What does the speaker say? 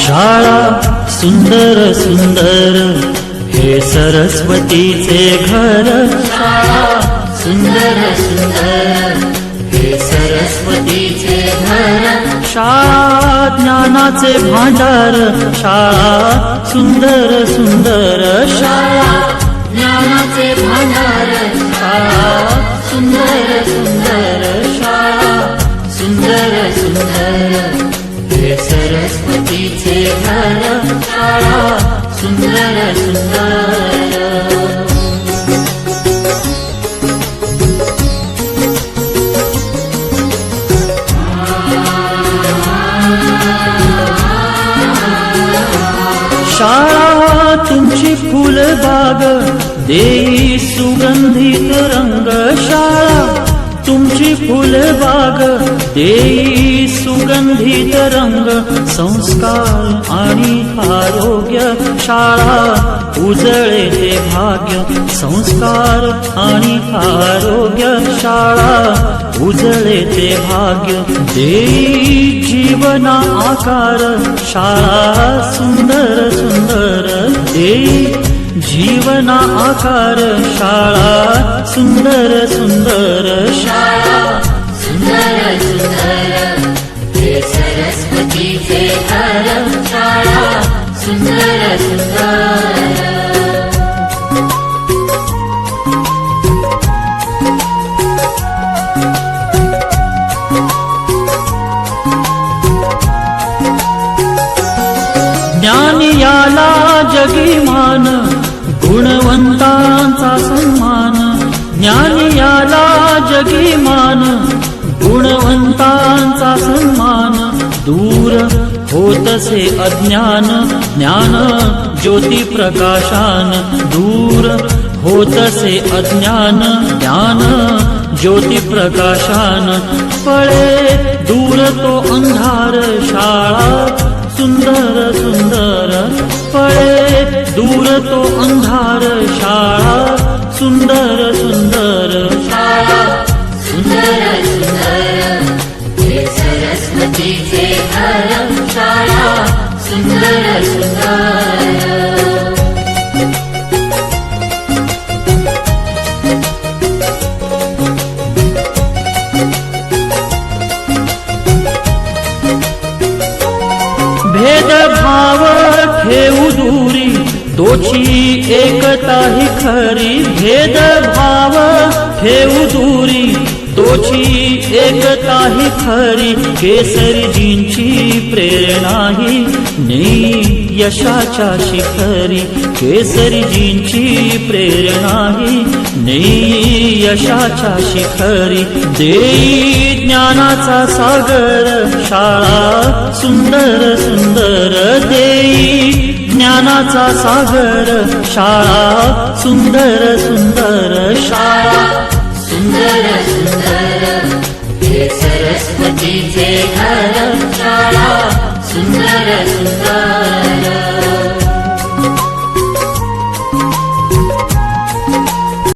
शाळा सुंदर सुंदर हे सरस्वतीचे घर, शाळा सुंदर सुंदर हे सरस्वतीचे घर, शाळा ज्ञानाचे भांडार, शाळा सुंदर सुंदर, शाळा ज्ञानाचे भांडार, शाळा सुंदर सुंदर, शाळा सुंदर सुंदर हे सरस्वतीचे घर, शाळा सुंदर सुंदर। शाळा तुमची फुलबाग देई सुगंधित रंग, शाळा तुमची फुलबाग देई सुगंधित रंग, संस्कार आणि आरोग्य शाळा उजळे ते भाग्य, संस्कार आणि आरोग्य शाळा उजळे ते भाग्य, देई जीवना आकार शाळा सुंदर सुंदर, देई जीवना आकार शाळा सुंदर सुंदर, शाळा सुंदर सुंदर हे सरस्वतीचे घर, शाळा सुंदर सुंदर। ज्ञान याला जगीमान गुणवंतांचा सन्मान, ज्ञान याला जगीमान गुणवंतांचा सन्मान, दूर होतसे अज्ञान ज्ञान ज्योती प्रकाशान, दूर होतसे अज्ञान ज्ञान ज्योती प्रकाशान, पळे दूर तो अंधार शाळा सुंदर सुंदर, पळे दूर तो अंधार शाळा सुंदर सुंदर, शाळा सुंदर सुंदर हे सरस्वतीचे घर, शाळा सुंदर सुंदर। भेदभाव ठेवू दूरी तोची एकता ही खरी, भेदभाव ठेवू दूरी तोची एकता ही खरी, केसरीजींची प्रेरणा ही नेई यशाच्या शिखरी, केसरीजींची प्रेरणा ही नेई यशाच्या शिखरी, देई ज्ञानाचा सागर शाळा सुंदर सुंदर, देई ज्ञानाचा सागर शाळा सुंदर सुंदर, शाळा सुंदर सुंदर हे सरस्वतीचे घर, शाळा सुंदर सुंदर।